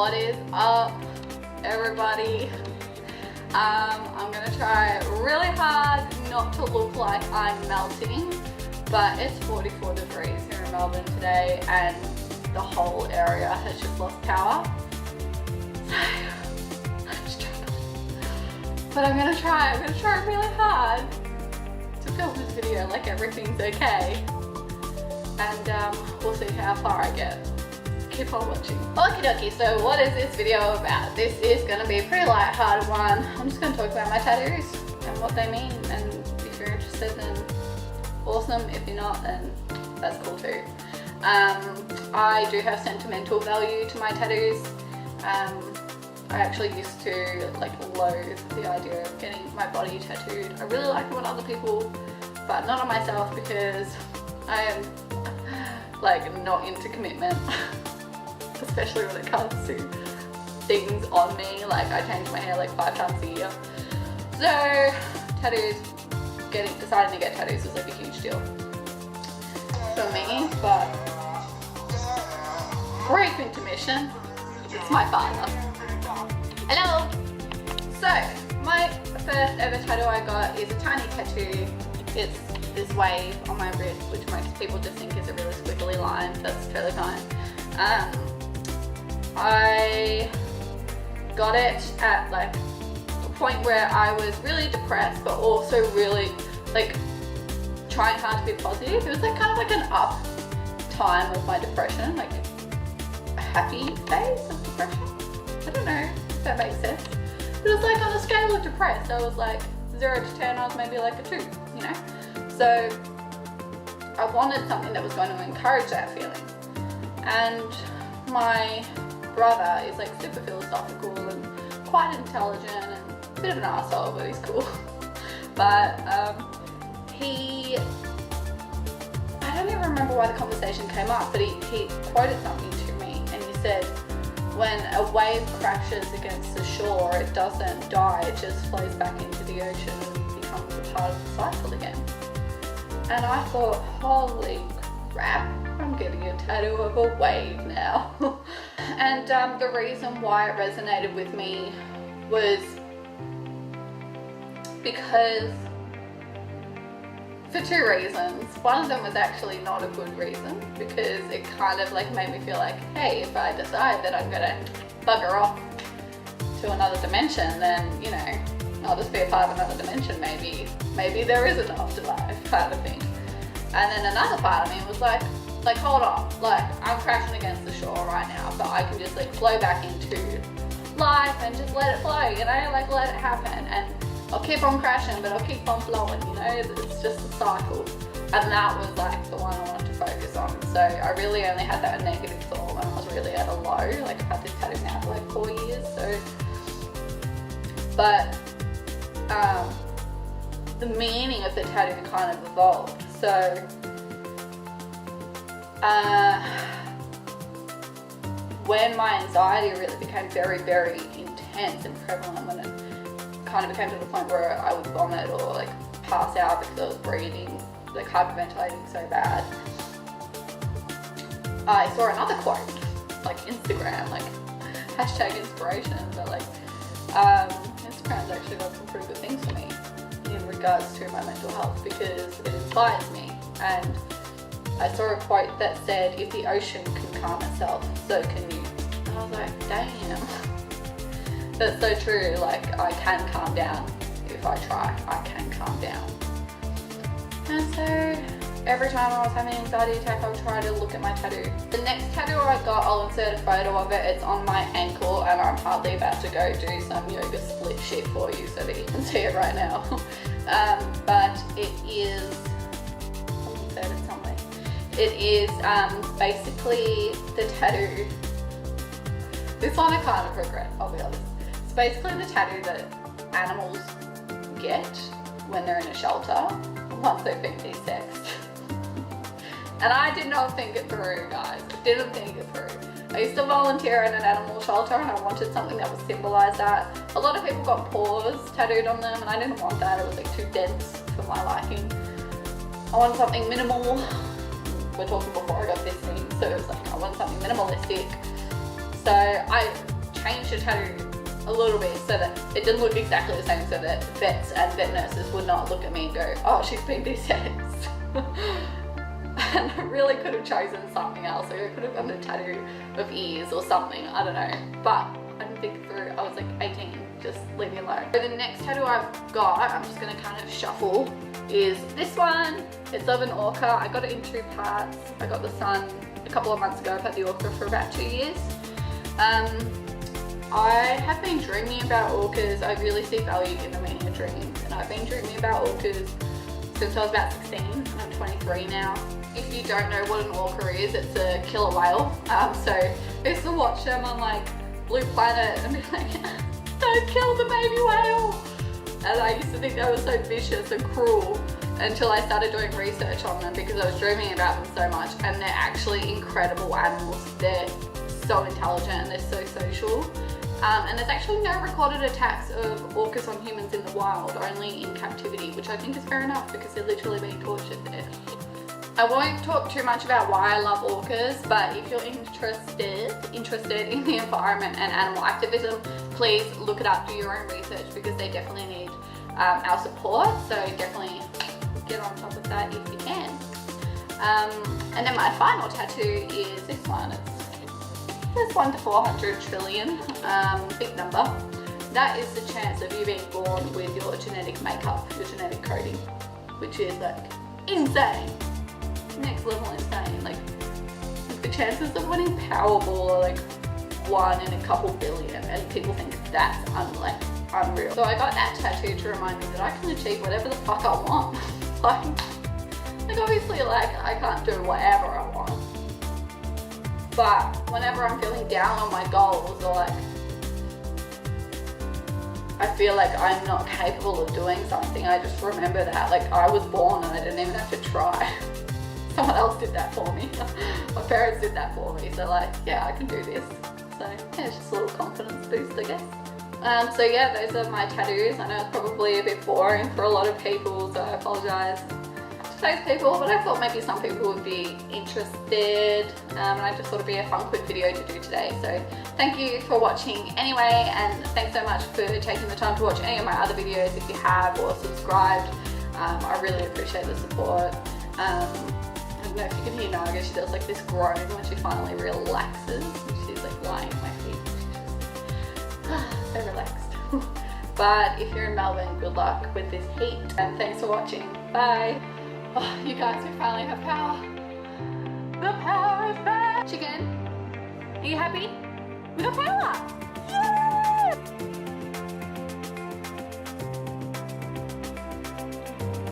What is up, everybody? I'm gonna try really hard not to look like I'm melting, but it's 44 degrees here in Melbourne today and the whole area has just lost power. So I'm struggling. But I'm gonna try really hard to film this video like everything's okay. And we'll see how far I get. Keep on watching. Okie dokie, so what is this video about? This is going to be a pretty light-hearted one. I'm just going to talk about my tattoos and what they mean, and if you're interested then awesome, if you're not then that's cool too. I do have sentimental value to my tattoos. I actually used to loathe the idea of getting my body tattooed. I really like it on other people, but not on myself because I am not into commitment. Especially when it comes to things on me. I change my hair 5 times a year. So tattoos, deciding to get tattoos was a huge deal for me. But brief intermission, it's my father. Hello! So my first ever tattoo I got is a tiny tattoo. It's this wave on my wrist, which most people just think is a really squiggly line. That's totally fine. I got it at a point where I was really depressed, but also really trying hard to be positive. It was kind of an up time of my depression, a happy phase of depression. I don't know if that makes sense, but it was on a scale of depressed. I was 0 to 10. I was maybe a 2, you know. So I wanted something that was going to encourage that feeling, and my brother is super philosophical and quite intelligent and a bit of an asshole, but he's cool. But I don't even remember why the conversation came up, but he quoted something to me, and he said, when a wave crashes against the shore, it doesn't die, it just flows back into the ocean and becomes a part of the cycle again. And I thought, holy crap, I'm getting a tattoo of a wave now. And the reason why it resonated with me was because, for 2 reasons. One of them was actually not a good reason, because it kind of made me feel hey, if I decide that I'm gonna bugger off to another dimension, then, you know, I'll just be a part of another dimension. Maybe there is an afterlife kind of thing. And then another part of me was hold on, I'm crashing against the shore right now, but I can just flow back into life and just let it flow, you know, let it happen, and I'll keep on crashing, but I'll keep on flowing, you know, it's just a cycle. And that was the one I wanted to focus on. So I really only had that negative thought when I was really at a low. I've had this tattoo now for 4 years, so. But the meaning of the tattoo kind of evolved. So when my anxiety really became very, very intense and prevalent, when it kind of became to the point where I would vomit or pass out because I was breathing, hyperventilating so bad, I saw another quote, Instagram, hashtag inspiration, but Instagram's actually got some pretty good things for me in regards to my mental health, because it inspires me. And I saw a quote that said, if the ocean can calm itself, so can you. And I was damn. That's so true. I can calm down if I try. I can calm down. And so every time I was having an anxiety attack, I would try to look at my tattoo. The next tattoo I got, I'll insert a photo of it. It's on my ankle, and I'm hardly about to go do some yoga split shit for you so that you can see it right now. But it is, I'll insert it somewhere. It is basically the tattoo. This one I kind of regret, I'll be honest. It's basically the tattoo that animals get when they're in a shelter once they've been de-sexed. And I did not think it through, guys. I didn't think it through. I used to volunteer in an animal shelter, and I wanted something that would symbolize that. A lot of people got paws tattooed on them, and I didn't want that. It was too dense for my liking. I wanted something minimal. We're talking before I got this thing, so it was I wanted something minimalistic. So I changed the tattoo a little bit so that it didn't look exactly the same, so that vets and vet nurses would not look at me and go, oh, she's been DCSed. And I really could have chosen something else. Like I could have done a tattoo of ears or something, I don't know. But I didn't think it through. I was like 18, just leave me alone. So the next tattoo I've got, I'm just gonna kind of shuffle, is this one. It's of an orca. I got it in 2 parts. I got the sun a couple of months ago. I've had the orca for about 2 years. I have been dreaming about orcas. I really see value in the meaning of dreams, and I've been dreaming about orcas since I was about 16, and I'm 23 now. If you don't know what an orca is, it's a killer whale. So I used to watch them on like Blue Planet and be like, don't kill the baby whale. And I used to think they were so vicious and cruel until I started doing research on them, because I was dreaming about them so much, and they're actually incredible animals. They're so intelligent and they're so social. And there's actually no recorded attacks of orcas on humans in the wild, only in captivity, which I think is fair enough because they're literally being tortured there. I won't talk too much about why I love orcas, but if you're interested in the environment and animal activism, please look it up, do your own research, because they definitely need our support. So definitely get on top of that if you can. And then my final tattoo is this one. It's 1 to 400 trillion, big number. That is the chance of you being born with your genetic makeup, your genetic coding, which is like insane. Next level insane. Like the chances of winning Powerball are like 1 in a couple billion, and people think that's unreal. So I got that tattoo to remind me that I can achieve whatever the fuck I want. like obviously, like I can't do whatever I want, but whenever I'm feeling down on my goals, or like I feel like I'm not capable of doing something, I just remember that like I was born and I didn't even have to try. Someone else did that for me. My parents did that for me, so like, yeah, I can do this. So yeah, it's just a little confidence boost, I guess. So yeah, those are my tattoos. I know it's probably a bit boring for a lot of people, so I apologise to those people, but I thought maybe some people would be interested, and I just thought it'd be a fun quick video to do today. So thank you for watching anyway, and thanks so much for taking the time to watch any of my other videos if you have, or subscribed. I really appreciate the support. I don't know if you can hear Naga, she does like this groan when she finally relaxes. She's like lying at my feet. She's just so relaxed. But if you're in Melbourne, good luck with this heat, and thanks for watching. Bye. Oh, you guys, we finally have power. The power is back. Chicken, are you happy? We got power.